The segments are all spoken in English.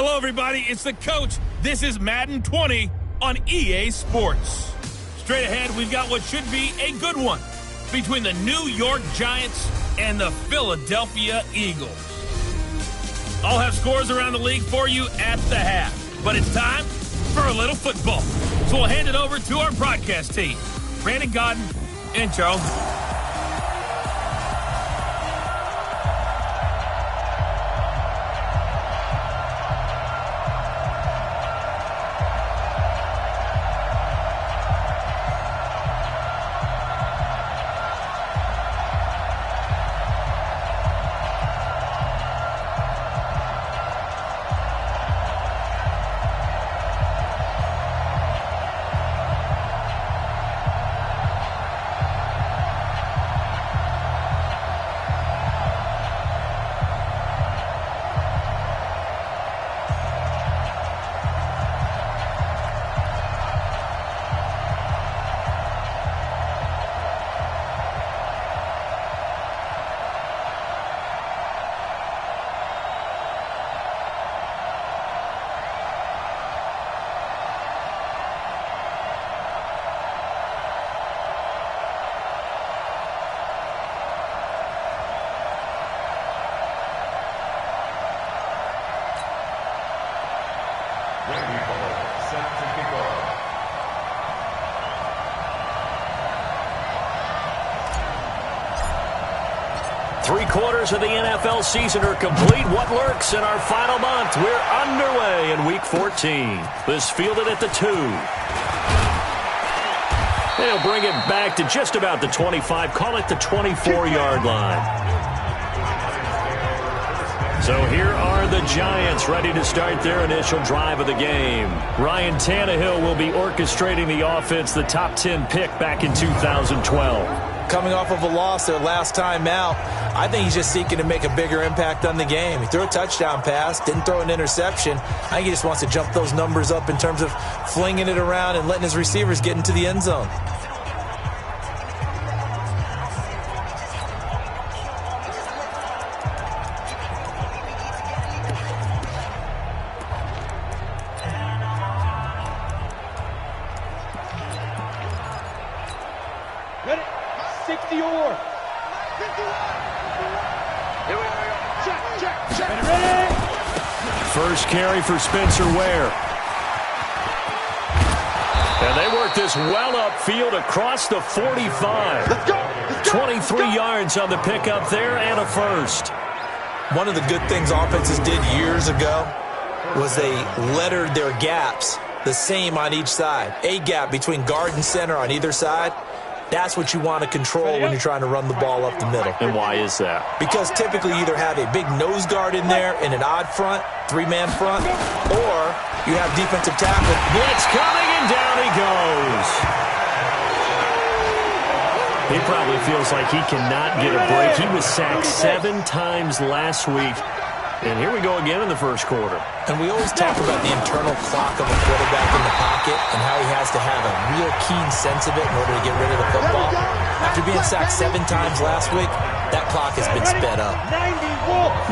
Hello, everybody. It's the coach. This is Madden 20 on EA Sports. Straight ahead, we've got what should be a good one between the New York Giants and the Philadelphia Eagles. I'll have scores around the league for you at the half. But it's time for a little football. So we'll hand it over to our broadcast team, Brandon Godden and Charles. 3 quarters of the NFL season are complete. What lurks in our final month? We're underway in Week 14. This fielded at the 2. They'll bring it back to just about the 25. Call it the 24-yard line. So here are the Giants ready to start their initial drive of the game. Ryan Tannehill will be orchestrating the offense, the top 10 pick back in 2012. Coming off of a loss their last time out, I think he's just seeking to make a bigger impact on the game. He threw a touchdown pass, didn't throw an interception. I think he just wants to jump those numbers up in terms of flinging it around and letting his receivers get into the end zone. First carry for Spencer Ware. And they work this well upfield across the 45. Let's go. 23 yards on the pickup there and a first. One of the good things offenses did years ago was they lettered their gaps the same on each side. A gap between guard and center on either side. That's what you want to control when you're trying to run the ball up the middle. And why is that? Because typically you either have a big nose guard in there in an odd front, 3-man front, or you have defensive tackle. Blitz coming, and down he goes. He probably feels like he cannot get a break. He was sacked 7 times last week. And here we go again in the first quarter. And we always talk about the internal clock of a quarterback in the pocket and how he has to have a real keen sense of it in order to get rid of the football. After being sacked 7 times last week, that clock has been sped up.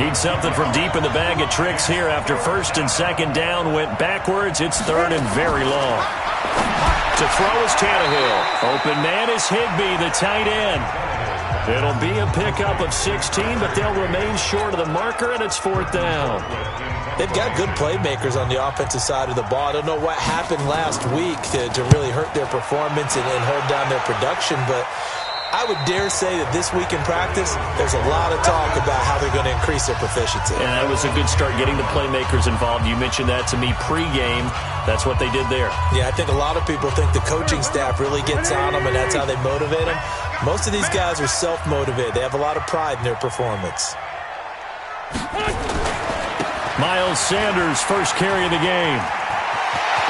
Need something from deep in the bag of tricks here after first and second down went backwards. It's third and very long. To throw is Tannehill. Open man is Higbee, the tight end. It'll be a pickup of 16, but they'll remain short of the marker, and it's 4th down. They've got good playmakers on the offensive side of the ball. I don't know what happened last week to really hurt their performance and hold down their production, but I would dare say that this week in practice, there's a lot of talk about how they're going to increase their proficiency. And that was a good start getting the playmakers involved. You mentioned that to me pregame. That's what they did there. Yeah, I think a lot of people think the coaching staff really gets on them, and that's how they motivate them. Most of these guys are self-motivated. They have a lot of pride in their performance. Miles Sanders, first carry of the game.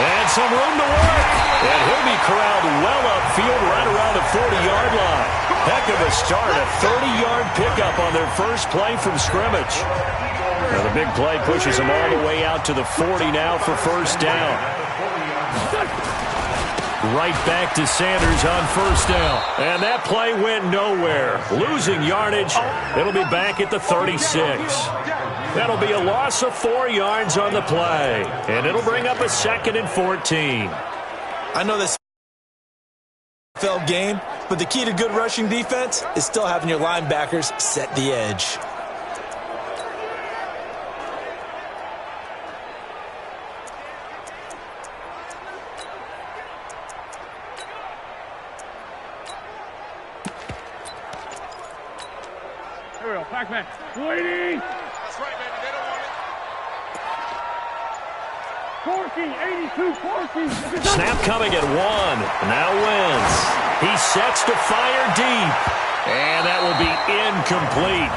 And some room to work. And he'll be corralled well upfield right around the 40-yard line. Heck of a start, a 30-yard pickup on their first play from scrimmage. Now the big play pushes them all the way out to the 40 now for first down. Right back to Sanders on first down. And that play went nowhere. Losing yardage. It'll be back at the 36. That'll be a loss of 4 yards on the play. And it'll bring up a 2nd and 14. I know this NFL game, but the key to good rushing defense is still having your linebackers set the edge. Here we go, Pac-Man. Waiting. That's right, baby. They don't want it. Corky, 82, Corky. Snap coming at 1. Now Wentz. He sets to fire deep. And that will be incomplete.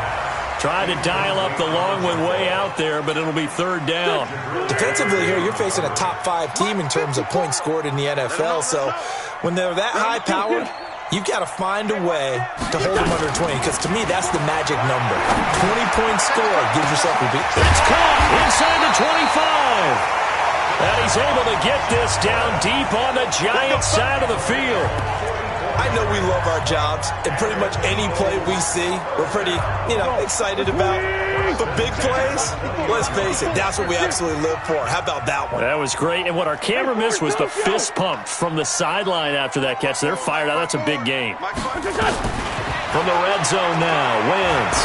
Trying to dial up the long one way out there, but it'll be 3rd down. Defensively here, you're facing a top 5 team in terms of points scored in the NFL. So when they're that high-powered, you've got to find a way to hold them under 20, because to me, that's the magic number. 20 points scored gives yourself a beat. It's caught inside the 25. And he's able to get this down deep on the Giants side of the field. I know we love our jobs, and pretty much any play we see, we're pretty, excited about. But big plays, let's face it, that's what we absolutely live for. How about that one? That was great. And what our camera missed was the fist pump from the sideline after that catch. They're fired out. That's a big game. From the red zone now, Wentz.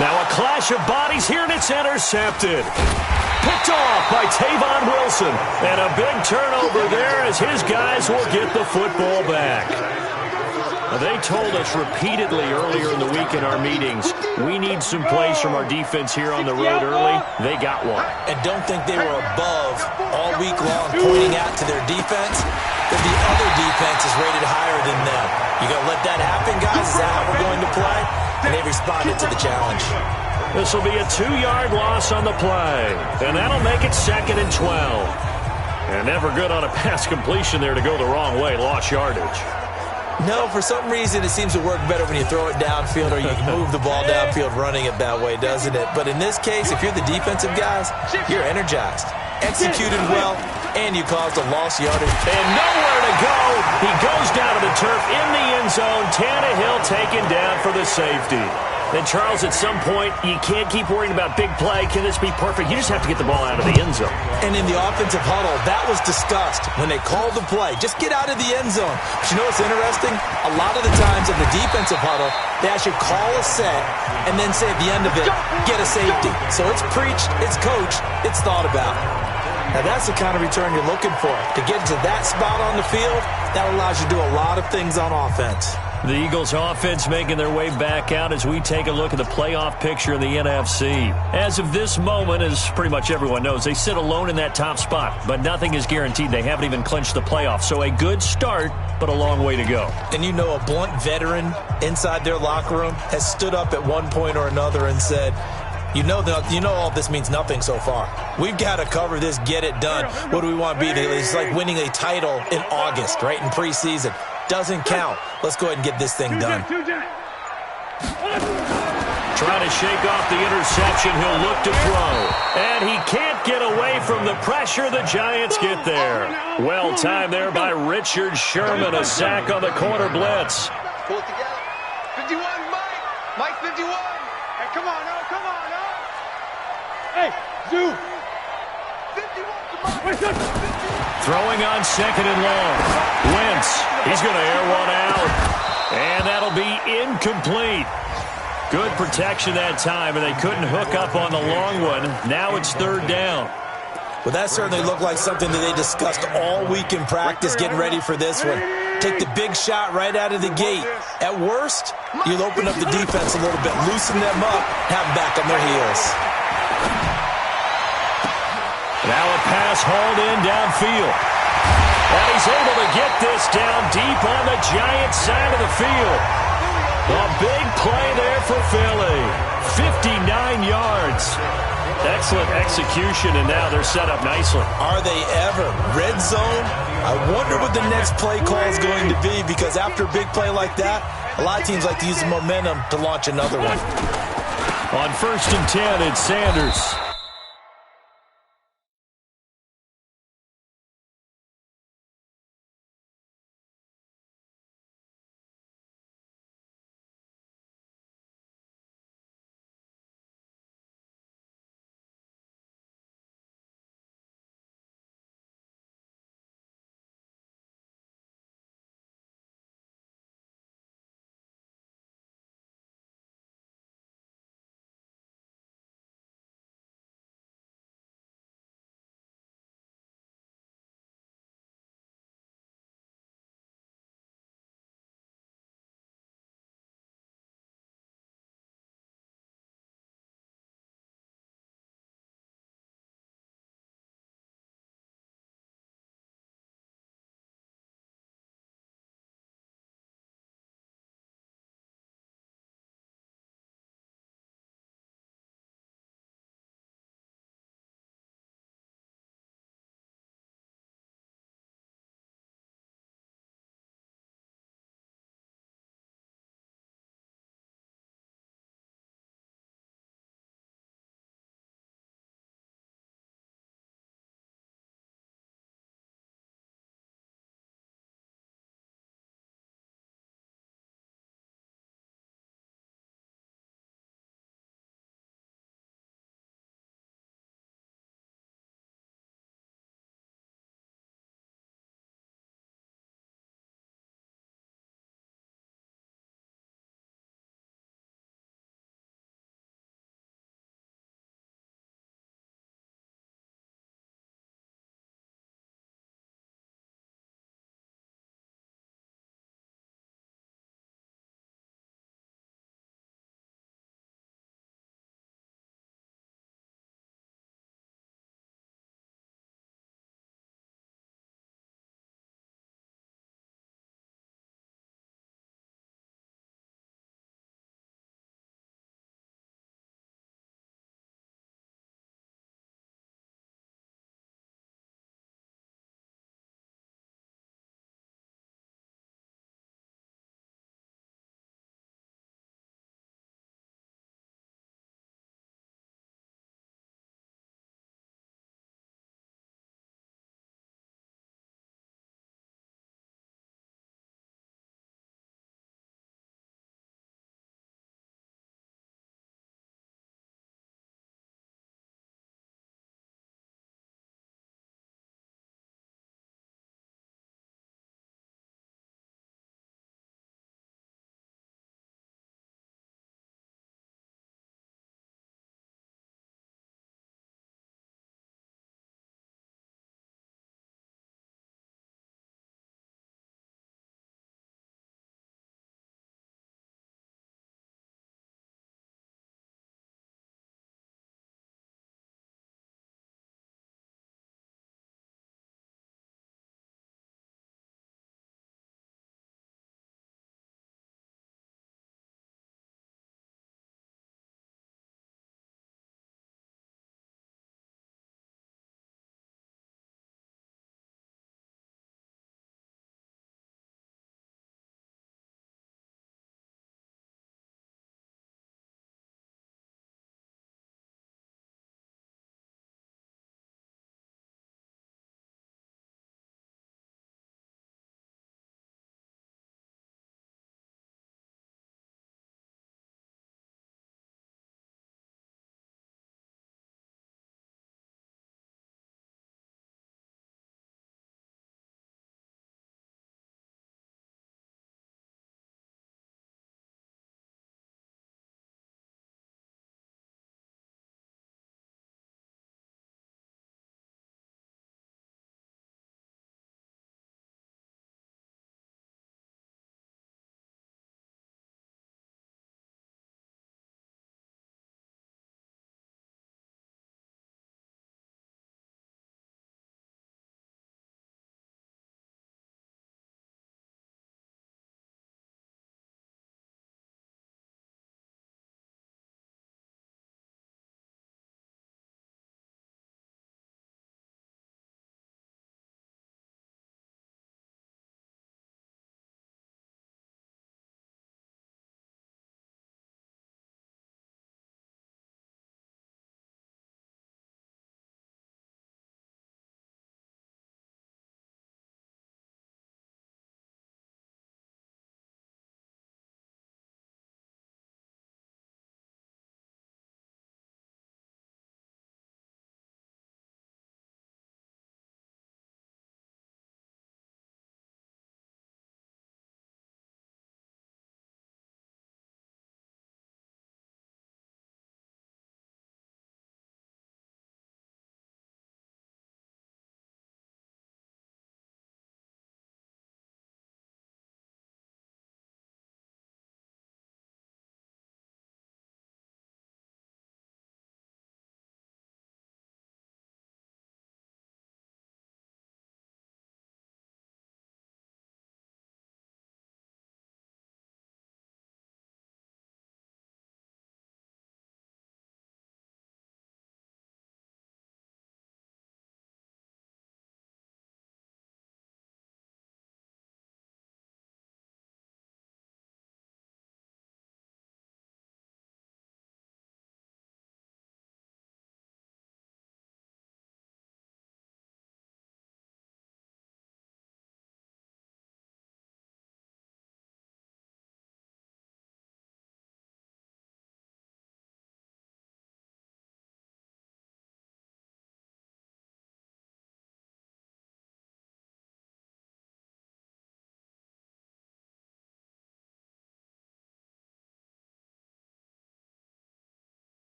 Now a clash of bodies here, and it's intercepted. Picked off by Tavon Wilson. And a big turnover there as his guys will get the football back. They told us repeatedly earlier in the week in our meetings, we need some plays from our defense here on the road early. They got one. And don't think they were above all week long pointing out to their defense that the other defense is rated higher than them. You going to let that happen, guys? Is that how we're going to play? And they responded to the challenge. This will be a 2-yard loss on the play. And that'll make it 2nd and 12. And never good on a pass completion there to go the wrong way. Lost yardage. No, for some reason it seems to work better when you throw it downfield or you can move the ball downfield running it that way, doesn't it? But in this case, if you're the defensive guys, you're energized, executed well, and you caused a lost yardage. And nowhere to go. He goes down to the turf in the end zone. Tannehill taken down for the safety. And, Charles, at some point, you can't keep worrying about big play. Can this be perfect? You just have to get the ball out of the end zone. And in the offensive huddle, that was discussed when they called the play. Just get out of the end zone. But you know what's interesting? A lot of the times in the defensive huddle, they actually call a set and then say at the end of it, get a safety. So it's preached, it's coached, it's thought about. Now, that's the kind of return you're looking for. To get to that spot on the field, that allows you to do a lot of things on offense. The Eagles offense making their way back out as we take a look at the playoff picture in the NFC. As of this moment, as pretty much everyone knows, they sit alone in that top spot, but nothing is guaranteed. They haven't even clinched the playoffs. So a good start, but a long way to go. And you know, a blunt veteran inside their locker room has stood up at one point or another and said, you know all this means nothing so far. We've got to cover this, get it done. What do we want to be? It's like winning a title in August, right, in preseason. Doesn't count. Let's go ahead and get this thing done. Trying to shake off the interception. He'll look to throw. And he can't get away from the pressure. The Giants get there. Well timed there by Richard Sherman. A sack on the corner blitz. Pull it together. 51, Mike. Mike, 51. Hey, come on, no, come on, no. Hey, Zoo. 51, come on. Throwing on 2nd and long. Wentz. He's going to air one out. And that'll be incomplete. Good protection that time, and they couldn't hook up on the long one. Now it's 3rd down. Well, that certainly looked like something that they discussed all week in practice, getting ready for this one. Take the big shot right out of the gate. At worst, you'll open up the defense a little bit, loosen them up, have them back on their heels. Now a pass hauled in downfield. And he's able to get this down deep on the Giants side of the field. A big play there for Philly. 59 yards. Excellent execution, and now they're set up nicely. Are they ever? Red zone? I wonder what the next play call is going to be, because after a big play like that, a lot of teams like to use the momentum to launch another one. On 1st and 10, it's Sanders.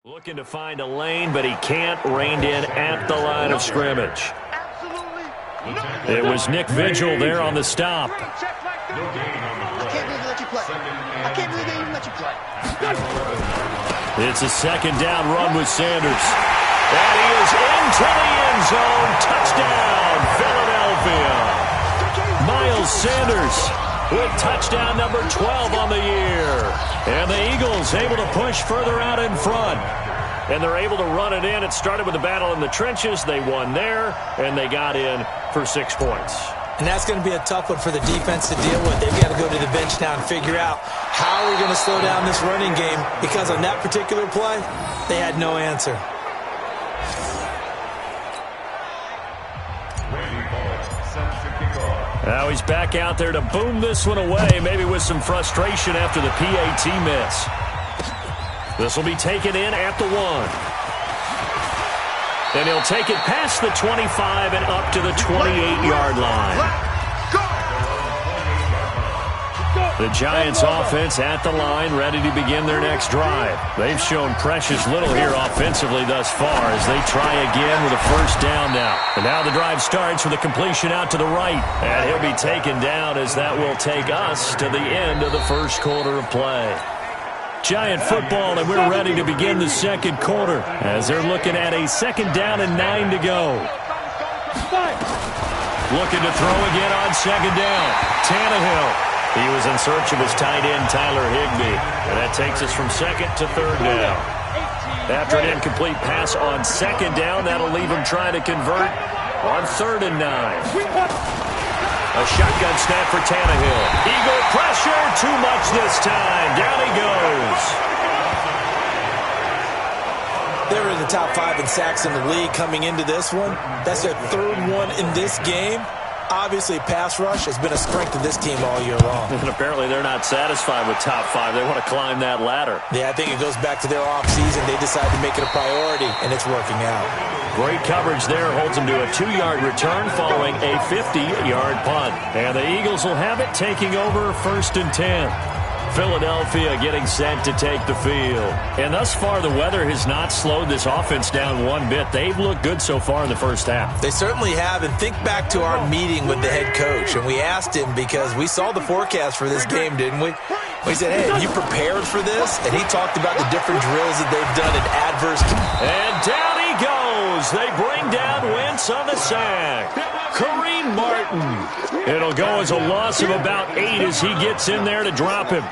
Looking to find a lane, but he can't. Reined in at the line of scrimmage. It was Nick Vigil there on the stop. I can't believe they let you play. I can't believe they even let you play. It's a second down run with Sanders. And he is into the end zone. Touchdown, Philadelphia. Miles Sanders with touchdown number 12 on the year. And the Eagles able to push further out in front. And they're able to run it in. It started with a battle in the trenches. They won there, and they got in for 6 points. And that's going to be a tough one for the defense to deal with. They've got to go to the bench now and figure out how we're going to slow down this running game, because on that particular play, they had no answer. Now he's back out there to boom this one away, maybe with some frustration after the PAT miss. This will be taken in at the 1. And he'll take it past the 25 and up to the 28-yard line. The Giants offense at the line, ready to begin their next drive. They've shown precious little here offensively thus far as they try again with a first down now. And now the drive starts with a completion out to the right. And he'll be taken down as that will take us to the end of the first quarter of play. Giant football, and we're ready to begin the second quarter as they're looking at a second down and 9 to go. Looking to throw again on second down. Tannehill. He was in search of his tight end, Tyler Higbee. And that takes us from second to third down. After an incomplete pass on second down, that'll leave him trying to convert on 3rd and 9. A shotgun snap for Tannehill. Eagle pressure, too much this time. Down he goes. They were in the top 5 in sacks in the league coming into this one. That's their 3rd one in this game. Obviously, pass rush has been a strength of this team all year long. And apparently they're not satisfied with top 5. They want to climb that ladder. Yeah, I think it goes back to their offseason. They decided to make it a priority, and it's working out. Great coverage there. Holds them to a 2-yard return following a 50-yard punt. And the Eagles will have it, taking over 1st and 10. Philadelphia getting set to take the field. And thus far, the weather has not slowed this offense down one bit. They've looked good so far in the first half. They certainly have. And think back to our meeting with the head coach. And we asked him, because we saw the forecast for this game, didn't we? We said, hey, have you prepared for this? And he talked about the different drills that they've done in adverse. And down he goes. They bring down Wentz on the sack. Kareem Martin. It'll go as a loss of about 8 as he gets in there to drop him.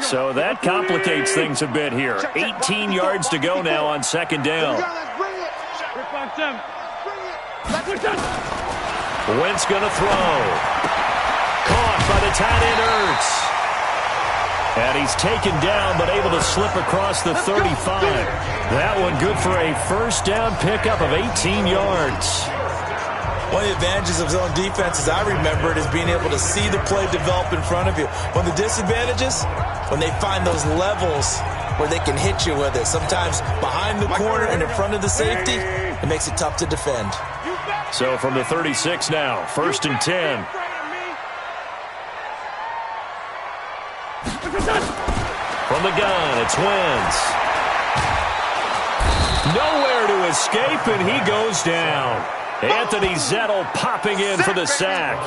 So that complicates things a bit here. 18 yards to go now on second down. Wentz going to throw. Caught by the tight end Ertz. And he's taken down but able to slip across the 35. That one good for a first down pickup of 18 yards. One of the advantages of zone defense, as I remember it, is being able to see the play develop in front of you. One of the disadvantages, when they find those levels where they can hit you with it, sometimes behind the corner and in front of the safety, it makes it tough to defend. So from the 36 now, 1st and 10. From the gun, it's Wentz. Nowhere to escape, and he goes down. Anthony Zettel popping in for the sack.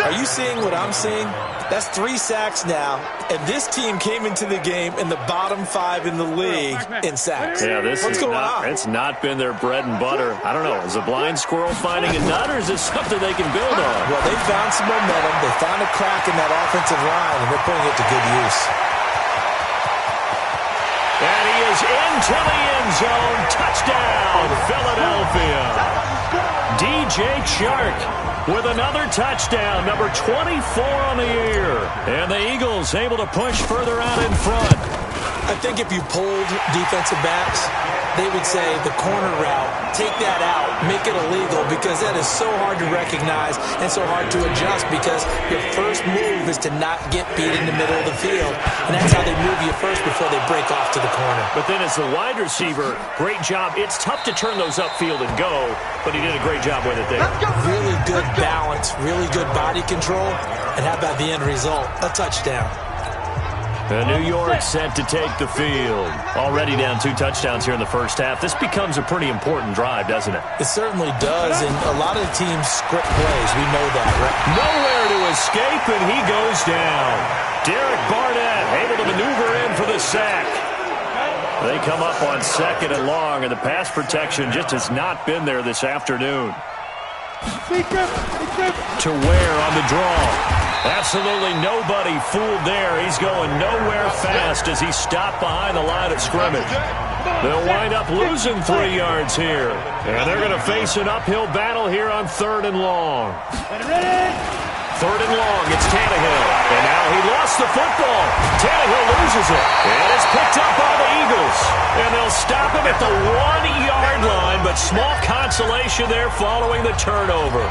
Are you seeing what I'm seeing? That's 3 sacks now, and this team came into the game in the bottom 5 in the league in sacks. Yeah, What's going on? It's not been their bread and butter. I don't know. Is a blind squirrel finding a nut, or is this something they can build on? Well, they found some momentum. They found a crack in that offensive line, and they're putting it to good use. And he is into the end zone. Touchdown, Philadelphia. DJ Chark with another touchdown, number 24 on the year. And the Eagles able to push further out in front. I think if you polled defensive backs, they would say the corner route, take that out, make it illegal, because that is so hard to recognize and so hard to adjust, because your first move is to not get beat in the middle of the field. And that's how they move you first before they break off to the corner. But then as the wide receiver, great job. It's tough to turn those upfield and go, but he did a great job with it there. Really good balance, really good body control, and how about the end result? A touchdown. And New York set to take the field. Already down 2 touchdowns here in the first half. This becomes a pretty important drive, doesn't it? It certainly does, and a lot of the teams script plays. We know that, right? Nowhere to escape, and he goes down. Derek Barnett able to maneuver in for the sack. They come up on 2nd and long, and the pass protection just has not been there this afternoon. To Ware on the draw. Absolutely nobody fooled there. He's going nowhere fast as he's stopped behind the line of scrimmage. They'll wind up losing 3 yards here. And they're going to face an uphill battle here on 3rd and long. 3rd and long, it's Tannehill. And now he lost the football. Tannehill loses it. And it's picked up by the Eagles. And they'll stop him at the 1-yard line, but small consolation there following the turnover.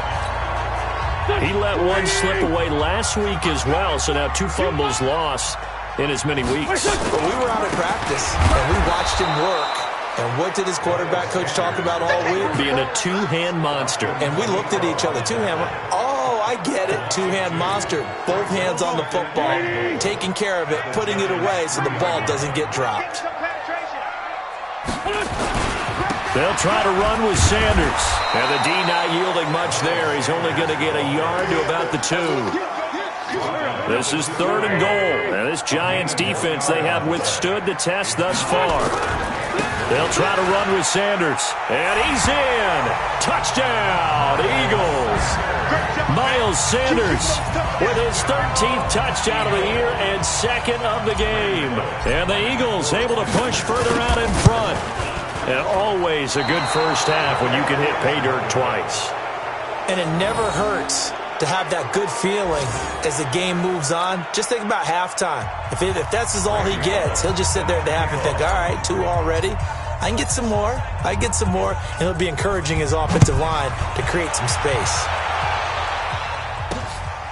He let one slip away last week as well, so now 2 fumbles lost in as many weeks. Well, we were out at practice, and we watched him work. And what did his quarterback coach talk about all week? Being a 2-hand monster. And we looked at each other. 2-hand. Oh, I get it. 2-hand monster. Both hands on the football. Taking care of it, putting it away so the ball doesn't get dropped. They'll try to run with Sanders. And the D not yielding much there. He's only going to get a yard to about the 2. This is 3rd and goal. And this Giants defense, they have withstood the test thus far. They'll try to run with Sanders. And he's in. Touchdown, Eagles. Miles Sanders with his 13th touchdown of the year and 2nd of the game. And the Eagles able to push further out in front. And always a good first half when you can hit pay dirt twice. And it never hurts to have that good feeling as the game moves on. Just think about halftime. If that's all he gets, he'll just sit there at the half and think, all right, 2 already. I can get some more. I can get some more. And he'll be encouraging his offensive line to create some space.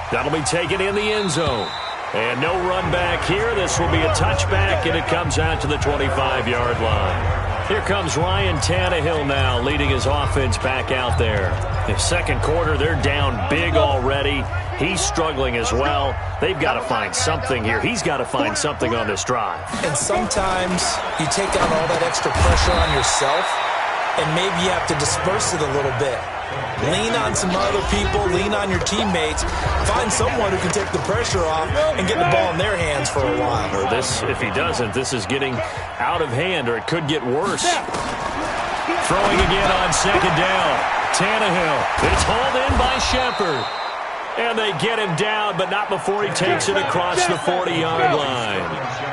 That'll be taken in the end zone. And no run back here. This will be a touchback, and it comes out to the 25-yard line. Here comes Ryan Tannehill now, leading his offense back out there. In the second quarter, they're down big already. He's struggling as well. They've got to find something here. He's got to find something on this drive. And sometimes you take on all that extra pressure on yourself, and maybe you have to disperse it a little bit. Lean on some other people, lean on your teammates, find someone who can take the pressure off and get the ball in their hands for a while. Or this, if he doesn't, this is getting out of hand, or it could get worse. Throwing again on 2nd down. Tannehill. It's hauled in by Shepard. And they get him down, but not before he takes it across the 40-yard line.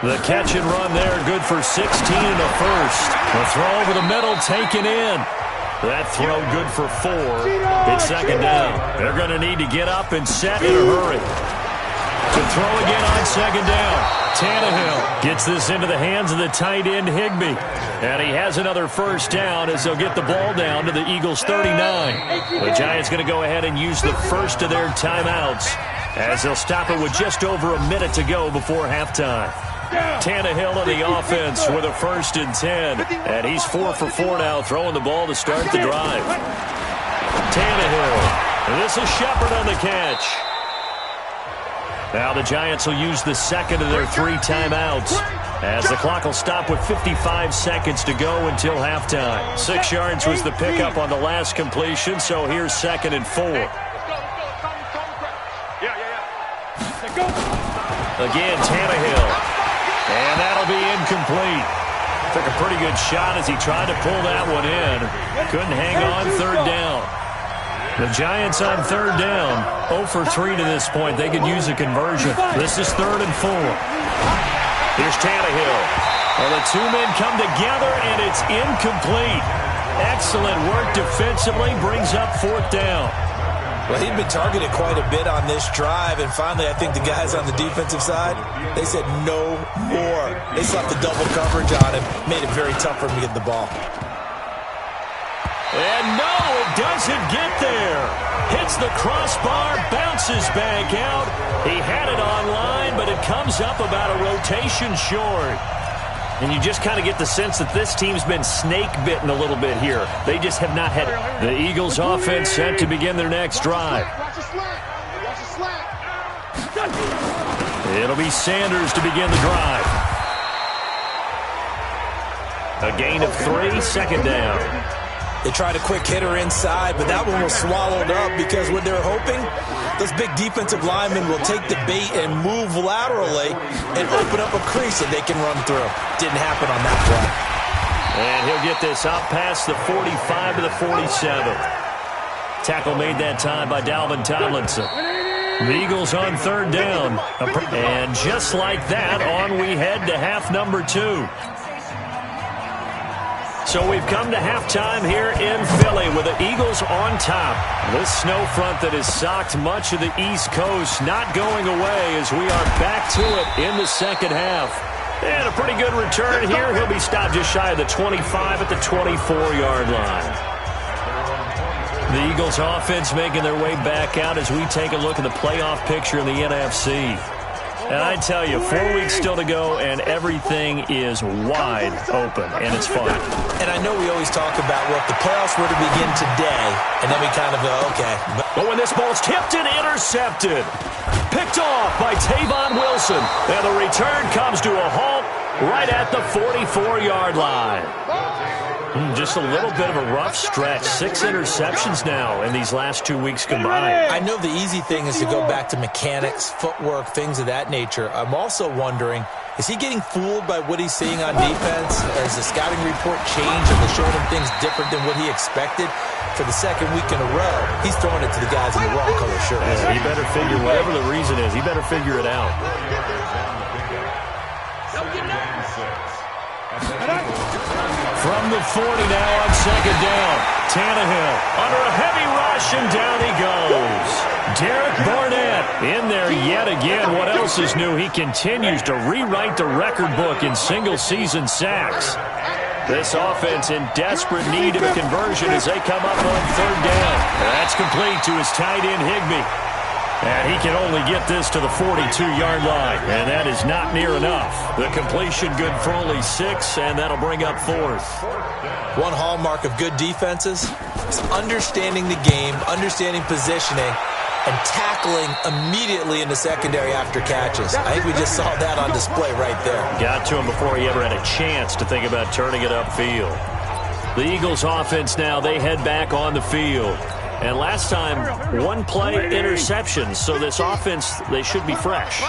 The catch and run there, good for 16 and a first. The throw over the middle, taken in. That throw good for 4. It's 2nd down. They're going to need to get up and set in a hurry. To throw again on 2nd down. Tannehill gets this into the hands of the tight end Higbee. And he has another first down as they'll get the ball down to the Eagles' 39. The Giants going to go ahead and use the first of their timeouts as they'll stop it with just over a minute to go before halftime. Tannehill on the offense with a 1st and 10. And he's 4 for 4 now, throwing the ball to start the drive. Tannehill. And this is Shepard on the catch. Now the Giants will use the 2nd of their 3 timeouts as the clock will stop with 55 seconds to go until halftime. 6 yards was the pickup on the last completion, so here's 2nd and 4. Again, Tannehill. And that'll be incomplete. Took a pretty good shot as he tried to pull that one in. Couldn't hang on 3rd down. The Giants on 3rd down, 0 for 3 to this point. They could use a conversion. This is 3rd and 4. Here's Tannehill. Well, the 2 men come together, and it's incomplete. Excellent work defensively, brings up 4th down. Well, he'd been targeted quite a bit on this drive, and finally I think the guys on the defensive side, they said no more. They slapped the double coverage on him, made it very tough for him to get the ball. And no, it doesn't get there. Hits the crossbar, bounces back out. He had it online, but it comes up about a rotation short. And you just kind of get the sense that this team's been snake-bitten a little bit here. They just have not had it. The Eagles offense set to begin their next drive. It'll be Sanders to begin the drive. A gain of 3, second down. They tried a quick hitter inside, but that one was swallowed up because what they're hoping, those big defensive linemen will take the bait and move laterally and open up a crease that they can run through. Didn't happen on that play. And he'll get this out past the 45 to the 47. Tackle made that time by Dalvin Tomlinson. The Eagles on third down. And just like that, on we head to half number 2. So we've come to halftime here in Philly with the Eagles on top. This snow front that has socked much of the East Coast not going away as we are back to it in the second half. And a pretty good return here. He'll be stopped just shy of the 25 at the 24-yard line. The Eagles offense making their way back out as we take a look at the playoff picture in the NFC. And I tell you, 4 weeks still to go, and everything is wide open, and it's fun. And I know we always talk about, well, if the playoffs were to begin today, and then we kind of go, okay. But when this ball's tipped and intercepted, picked off by Tavon Wilson, and the return comes to a halt right at the 44-yard line. Just a little bit of a rough stretch. 6 interceptions now in these last 2 weeks combined. I know the easy thing is to go back to mechanics, footwork, things of that nature. I'm also wondering, is he getting fooled by what he's seeing on defense? Has the scouting report changed? Are they showing him things different than what he expected? For the second week in a row, he's throwing it to the guys in the wrong color shirts. Yeah, he better figure, whatever the reason is, he better figure it out. From the 40 now on second down. Tannehill under a heavy rush, and down he goes. Derek Barnett in there yet again. What else is new? He continues to rewrite the record book in single-season sacks. This offense in desperate need of a conversion as they come up on third down. That's complete to his tight end, Higbee. And he can only get this to the 42-yard line, and that is not near enough. The completion good for only 6, and that'll bring up fourth. One hallmark of good defenses is understanding the game, understanding positioning, and tackling immediately in the secondary after catches. I think we just saw that on display right there. Got to him before he ever had a chance to think about turning it upfield. The Eagles offense now, they head back on the field. And last time, 1 play interception, so this offense, they should be fresh.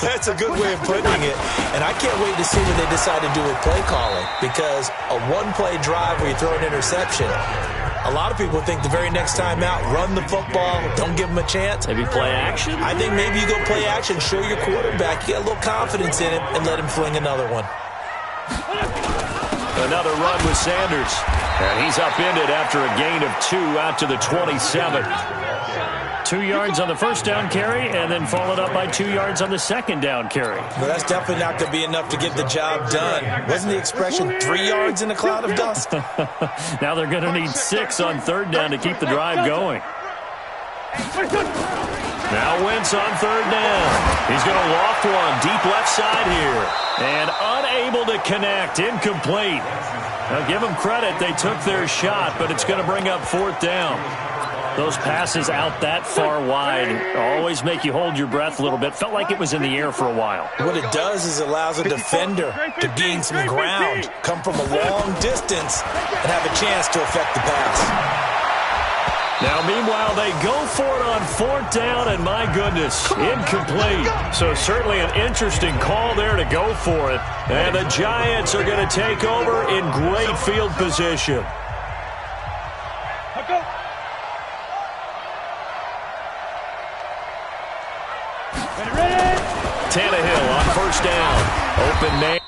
That's a good way of putting it. And I can't wait to see what they decide to do with play calling, because a 1-play drive where you throw an interception, a lot of people think the very next time out, run the football, don't give them a chance. Maybe play action? I think maybe you go play action, show your quarterback, you get a little confidence in him, and let him fling another one. Another run with Sanders. And he's upended after a gain of 2 out to the 27. 2 yards on the first down carry, and then followed up by 2 yards on the second down carry. Well, that's definitely not going to be enough to get the job done. Wasn't the expression 3 yards in a cloud of dust? Now they're going to need 6 on third down to keep the drive going. Now Wentz on third down. He's going to loft one deep left side here. And unable to connect. Incomplete. Now give them credit. They took their shot, but it's going to bring up fourth down. Those passes out that far wide always make you hold your breath a little bit. Felt like it was in the air for a while. What it does is allows a defender to gain some ground, come from a long distance, and have a chance to affect the pass. Now, meanwhile, they go for it on fourth down, and my goodness, incomplete. So certainly an interesting call there to go for it. And the Giants are going to take over in great field position. Tannehill on first down. Open man.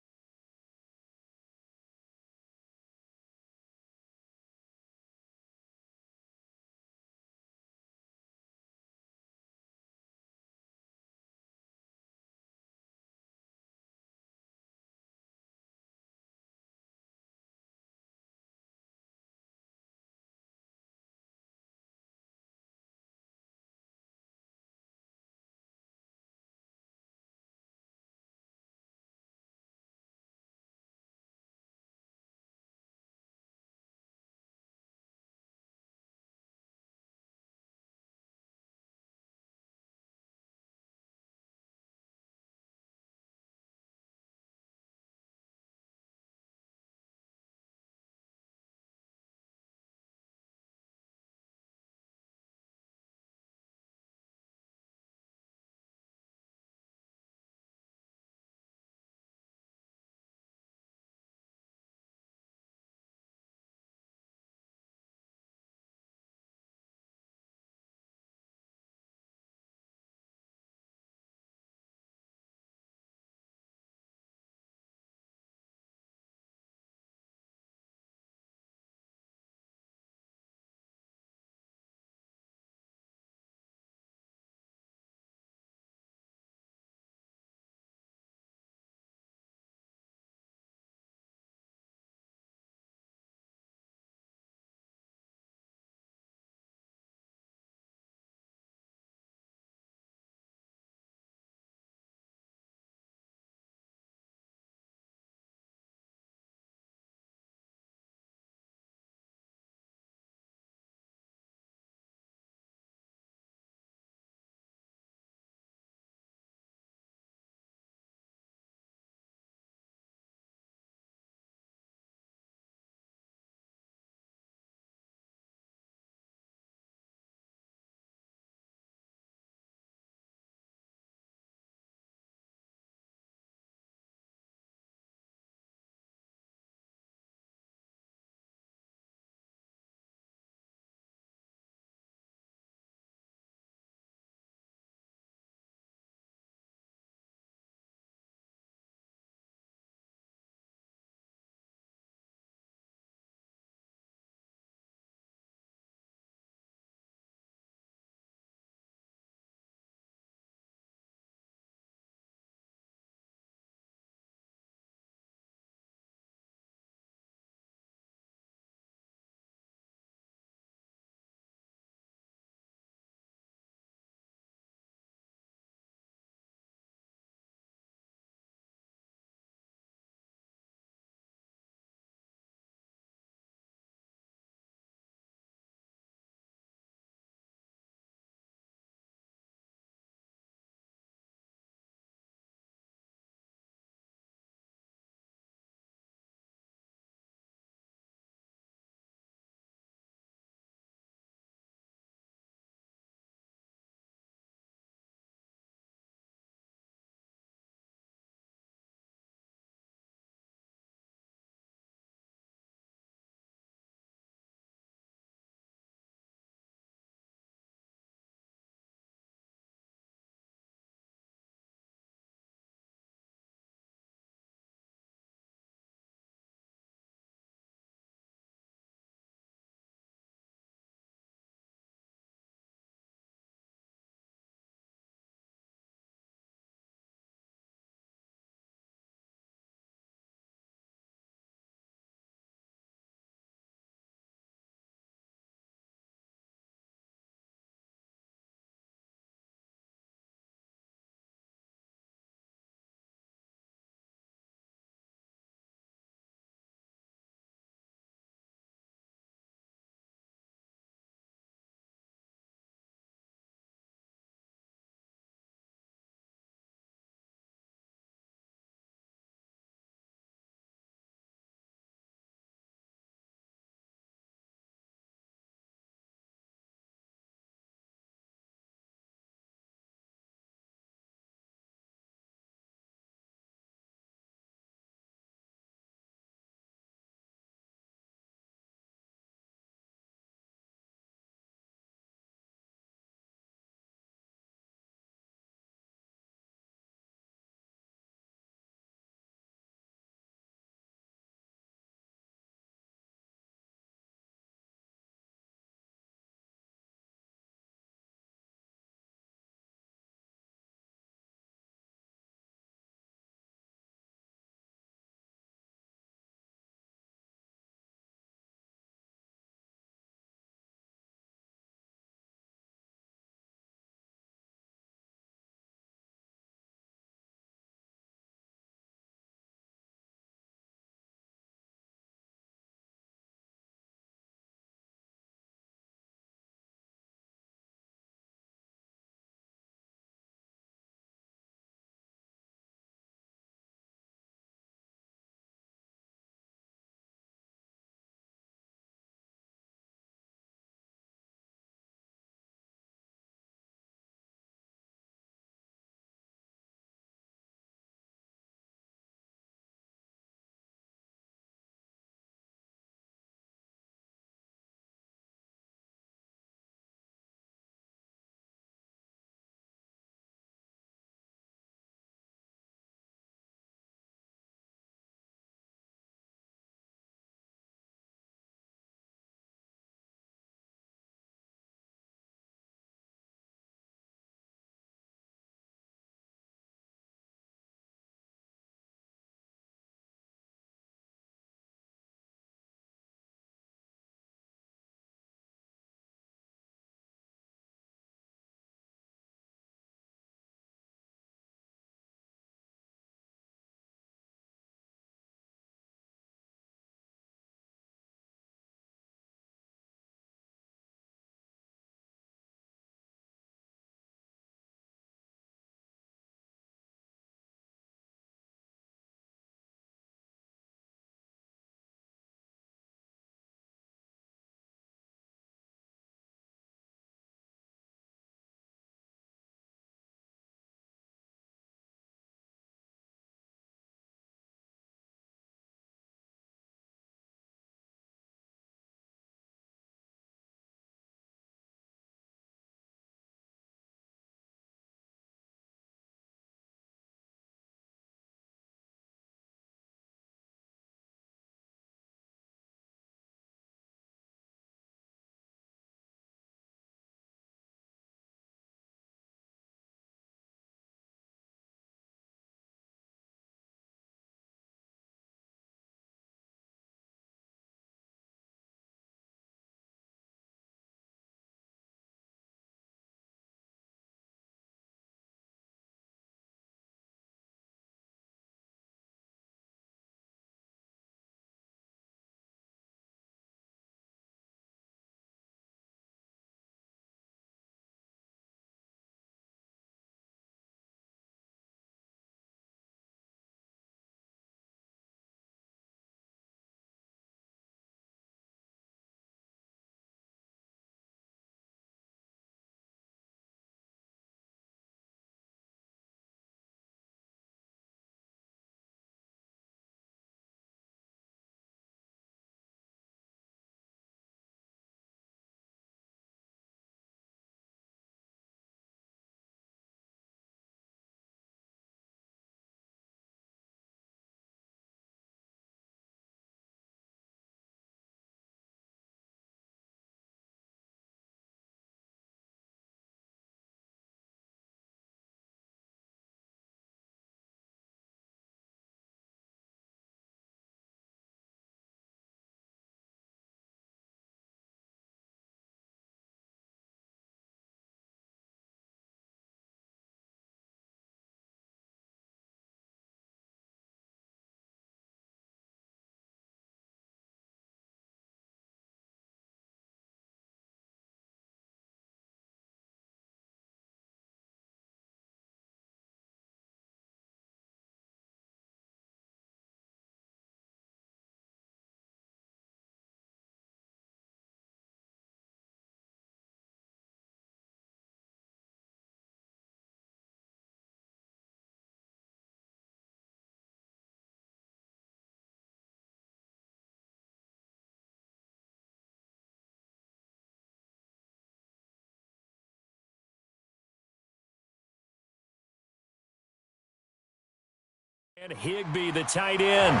And Higbee, the tight end.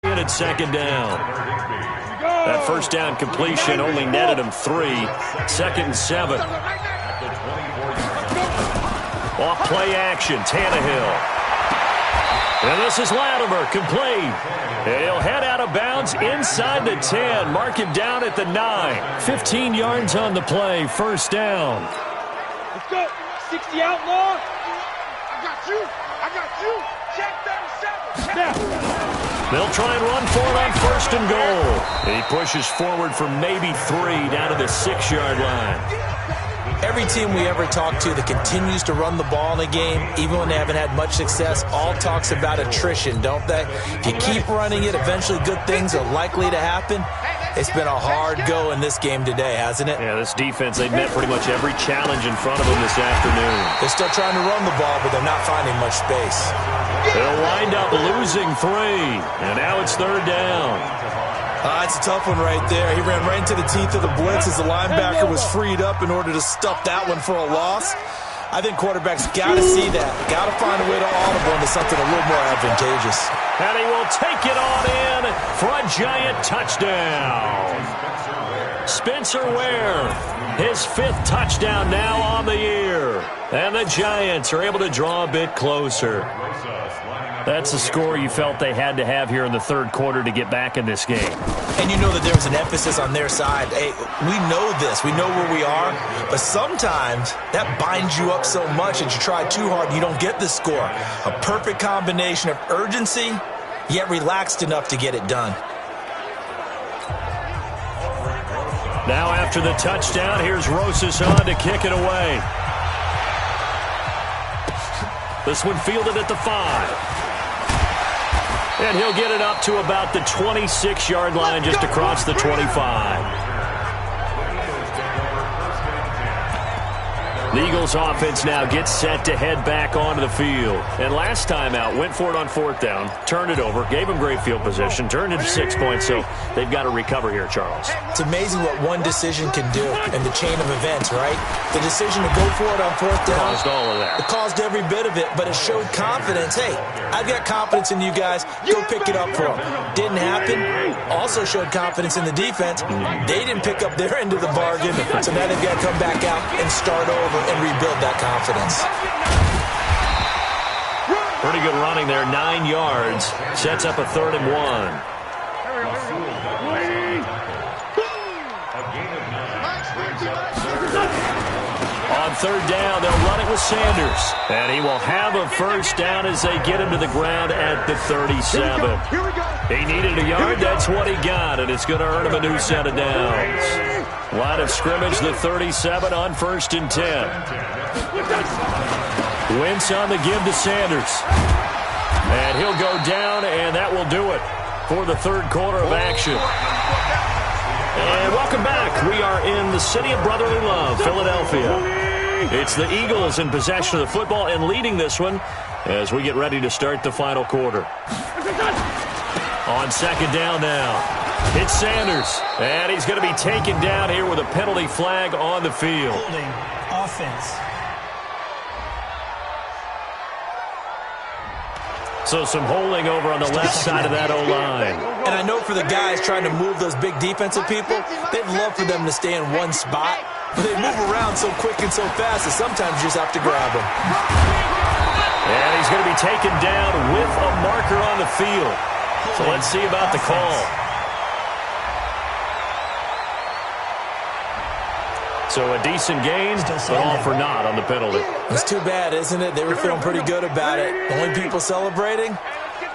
In at second down. That first down completion only netted him 3. 2nd and 7. Off play action, Tannehill. And this is Latimer, complete. And he'll head out of bounds inside the 10. Mark him down at the 9. 15 yards on the play, first down. Let's go. 60 outlaw. I got you. Check 37. Now. They'll try and run for it on 1st and goal. And he pushes forward for maybe 3 down to the 6-yard line. Every team we ever talk to that continues to run the ball in a game, even when they haven't had much success, all talks about attrition, don't they? If you keep running it, eventually good things are likely to happen. It's been a hard go in this game today, hasn't it? Yeah, this defense, they've met pretty much every challenge in front of them this afternoon. They're still trying to run the ball, but they're not finding much space. They'll wind up losing 3, and now it's 3rd down. That's a tough one right there. He ran right into the teeth of the blitz as the linebacker was freed up in order to stuff that one for a loss. I think quarterbacks got to see that. Got to find a way to audible into something a little more advantageous. And he will take it on in for a giant touchdown. Spencer Ware, his 5th touchdown now on the year. And the Giants are able to draw a bit closer. That's the score you felt they had to have here in the 3rd quarter to get back in this game. And you know that there was an emphasis on their side. Hey, we know this. We know where we are. But sometimes that binds you up so much that you try too hard and you don't get the score. A perfect combination of urgency, yet relaxed enough to get it done. Now after the touchdown, here's Rosas on to kick it away. This one fielded at the 5. And he'll get it up to about the 26-yard line just across the 25. The Eagles offense now gets set to head back onto the field. And last time out, went for it on 4th down, turned it over, gave them great field position, turned into 6 points, so they've got to recover here, Charles. It's amazing what one decision can do in the chain of events, right? The decision to go for it on 4th down. Caused all of that. It caused every bit of it, but it showed confidence. Hey, I've got confidence in you guys. Go pick it up for them. Didn't happen. Also showed confidence in the defense. They didn't pick up their end of the bargain, so now they've got to come back out and start over and rebuild that confidence. Pretty good running there, 9 yards. Sets up a 3rd and 1. On 3rd down, they'll run it with Sanders. And he will have a first down as they get him to the ground at the 37. He needed a yard, that's what he got, and it's going to earn him a new set of downs. Line of scrimmage, the 37 on 1st and 10. Wentz on the give to Sanders. And he'll go down, and that will do it for the 3rd quarter of action. And welcome back. We are in the city of brotherly love, Philadelphia. It's the Eagles in possession of the football and leading this one as we get ready to start the final quarter. On 2nd down now. It's Sanders, and he's going to be taken down here with a penalty flag on the field. Holding offense. So some holding over on the left side of that O-line. And I know for the guys trying to move those big defensive people, they'd love for them to stay in one spot. But they move around so quick and so fast that sometimes you just have to grab them. And he's going to be taken down with a marker on the field. So let's see about the call. So a decent gain, but all for naught on the penalty. It's too bad, isn't it? They were feeling pretty good about it. The only people celebrating,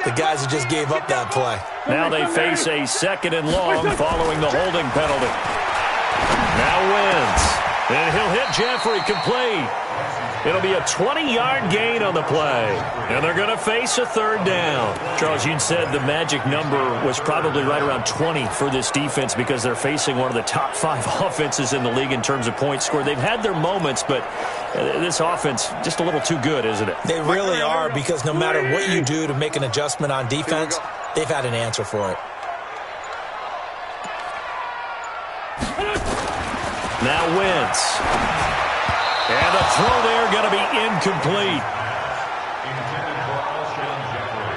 the guys who just gave up that play. Now they face a 2nd and long following the holding penalty. Now wins. And he'll hit Jeffrey complete. It'll be a 20-yard gain on the play. And they're going to face a 3rd down. Charles, you said the magic number was probably right around 20 for this defense because they're facing one of the top 5 offenses in the league in terms of points scored. They've had their moments, but this offense just a little too good, isn't it? They really are, because no matter what you do to make an adjustment on defense, they've had an answer for it. Now Wentz. And the throw there going to be incomplete.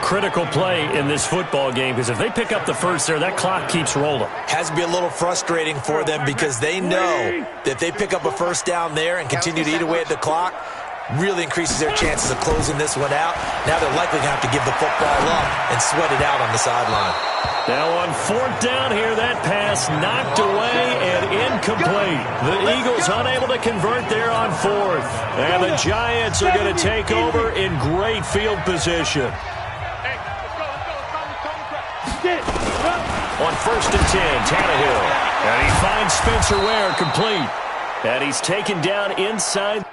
Critical play in this football game, because if they pick up the first there, that clock keeps rolling. Has to be a little frustrating for them because they know that they pick up a first down there and continue to eat away at the clock, really increases their chances of closing this one out. Now they're likely going to have to give the football up and sweat it out on the sideline. Now on fourth down here, that pass knocked away and incomplete. The Eagles unable to convert there on fourth. And the Giants are going to take over in great field position. On first and 10, Tannehill. And he finds Spencer Ware complete. And he's taken down inside.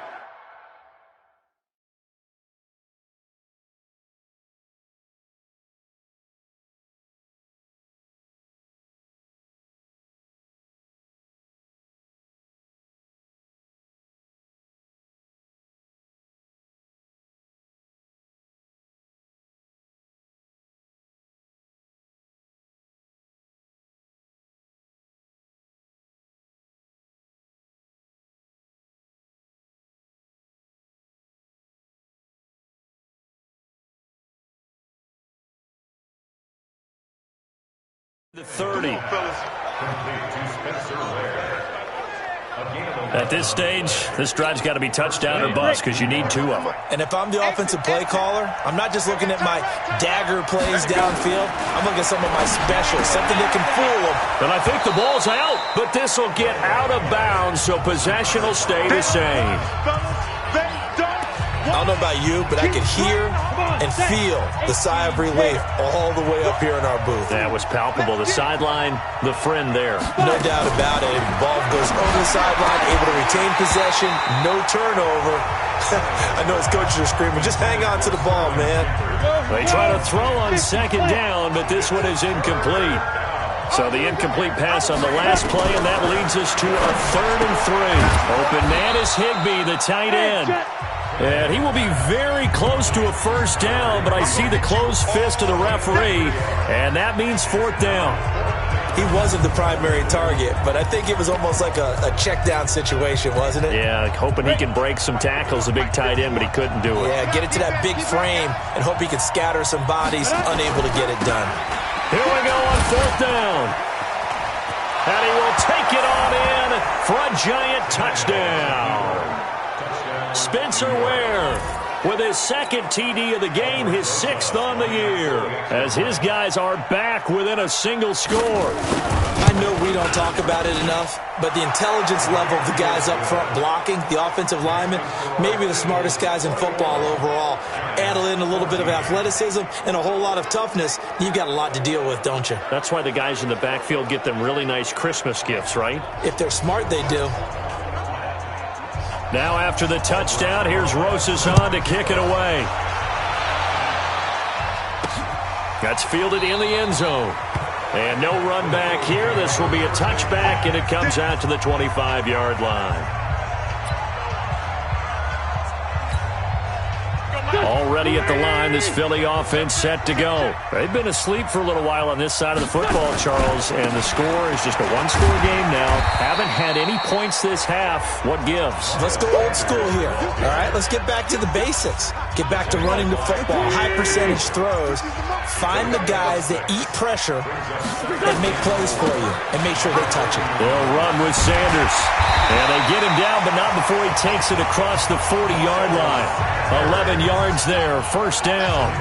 The 30. At this stage, this drive's got to be touchdown or bust because you need two of them. And if I'm the offensive play caller, I'm not just looking at my dagger plays downfield. I'm looking at some of my specials, something that can fool them. And I think the ball's out, but this will get out of bounds, so possession will stay the same. I don't know about you, but I could hear and feel the sigh of relief all the way up here in our booth. That was palpable. The sideline, the friend there. No doubt about it. The ball goes over the sideline, able to retain possession, no turnover. I know his coaches are screaming, just hang on to the ball, man. They try to throw on second down, but this one is incomplete. So the incomplete pass on the last play, and that leads us to a 3rd and 3. Open man is Higbee, the tight end. And he will be very close to a first down, but I see the closed fist of the referee, and that means 4th down. He wasn't the primary target, but I think it was almost like a check down situation, wasn't it? Yeah, hoping he can break some tackles, a big tight end, but he couldn't do it. Yeah, get it to that big frame and hope he can scatter some bodies, unable to get it done. Here we go on 4th down. And he will take it on in for a giant touchdown. Spencer Ware with his 2nd TD of the game, his 6th on the year, as his guys are back within a single score. I know we don't talk about it enough, but the intelligence level of the guys up front blocking, the offensive linemen, maybe the smartest guys in football overall. Add in a little bit of athleticism and a whole lot of toughness, you've got a lot to deal with, don't you? That's why the guys in the backfield get them really nice Christmas gifts, right? If they're smart, they do. Now after the touchdown, here's Rosas on to kick it away. That's fielded in the end zone. And no run back here. This will be a touchback, and it comes out to the 25-yard line. Already at the line, this Philly offense set to go. They've been asleep for a little while on this side of the football, Charles, and the score is just a one-score game now. Haven't had any points this half. What gives? Let's go old school here. All right, let's get back to the basics. Get back to running the football, high-percentage throws. Find the guys that eat pressure and make plays for you, and make sure they touch it. They'll run with Sanders. And they get him down, but not before he takes it across the 40-yard line. 11 yards there, first down.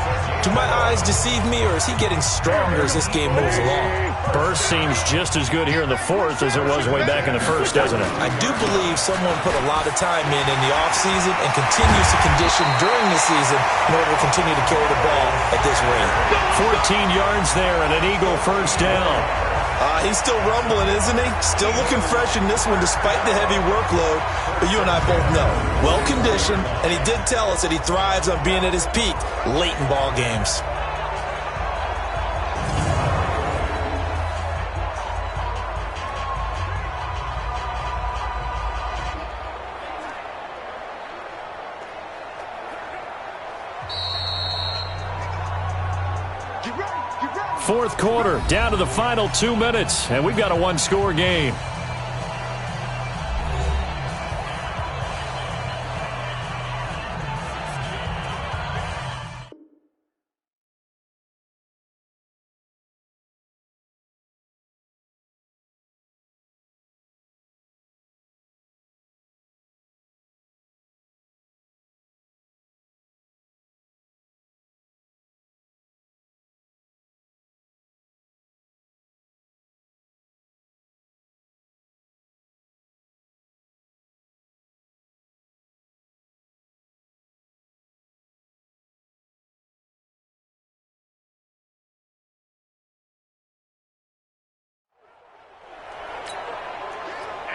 Do my eyes deceive me, or is he getting stronger as this game moves along? Burst seems just as good here in the 4th as it was way back in the 1st, doesn't it? I do believe someone put a lot of time in the offseason and continues to condition during the season in order to continue to carry the ball at this rate. 14 yards there and an Eagle first down. He's still rumbling, isn't he? Still looking fresh in this one despite the heavy workload. But you and I both know, well-conditioned, and he did tell us that he thrives on being at his peak late in ball games. Fourth quarter, down to the final 2 minutes, and we've got a one-score game.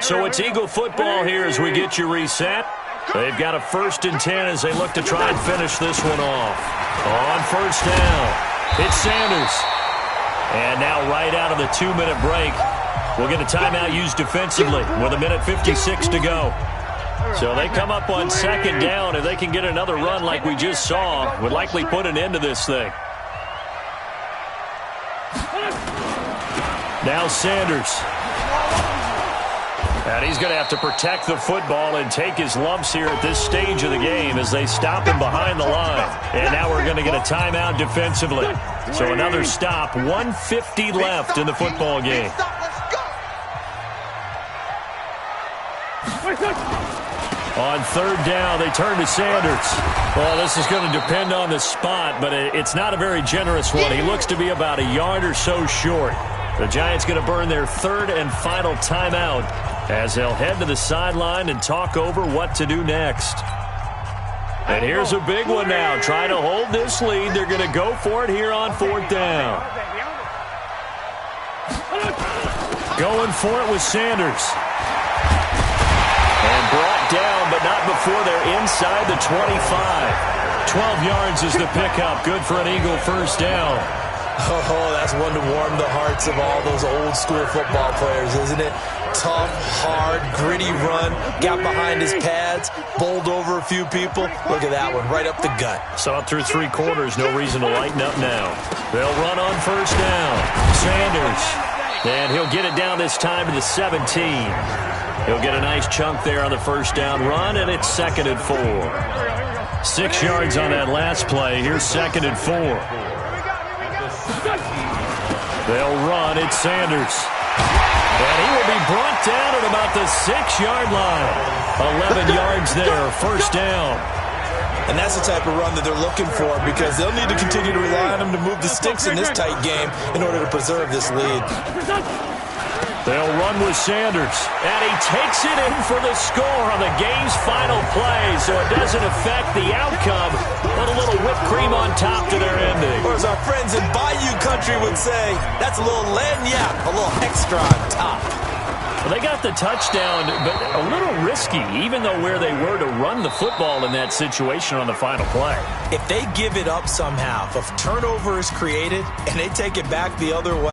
So it's Eagle football here as we get you reset. They've got a 1st and 10 as they look to try and finish this one off. On 1st down, it's Sanders. And now right out of the 2-minute break, we'll get a timeout used defensively with 1:56 to go. So they come up on 2nd down. If they can get another run like we just saw, would likely put an end to this thing. Now Sanders. And he's going to have to protect the football and take his lumps here at this stage of the game as they stop him behind the line. And now we're going to get a timeout defensively. So another stop, 1:50 left in the football game. On 3rd down, they turn to Sanders. Well, this is going to depend on the spot, but it's not a very generous one. He looks to be about a yard or so short. The Giants going to burn their 3rd and final timeout as they'll head to the sideline and talk over what to do next. And here's a big one now. Trying to hold this lead. They're going to go for it here on 4th down. Going for it with Sanders. And brought down, but not before they're inside the 25. 12 yards is the pickup. Good for an Eagle 1st down. Oh, that's one to warm the hearts of all those old-school football players, isn't it? Tough, hard, gritty run, got behind his pads, bowled over a few people. Look at that one, right up the gut. Saw it through 3 quarters, no reason to lighten up now. They'll run on 1st down. Sanders, and he'll get it down this time to the 17. He'll get a nice chunk there on the 1st down run, and it's 2nd and 4. 6 yards on that last play. Here's 2nd and 4. They'll run. It's Sanders. And he will be brought down at about the 6-yard line. 11 yards there, 1st down. And that's the type of run that they're looking for because they'll need to continue to rely on him to move the sticks in this tight game in order to preserve this lead. They'll run with Sanders. And he takes it in for the score on the game's final play, so it doesn't affect the outcome. But a little whipped cream on top to their ending. Or as our friends in Bayou Country would say, that's a little lagniappe, a little extra on top. Well, they got the touchdown, but a little risky, even though where they were to run the football in that situation on the final play. If they give it up somehow, if a turnover is created and they take it back the other way,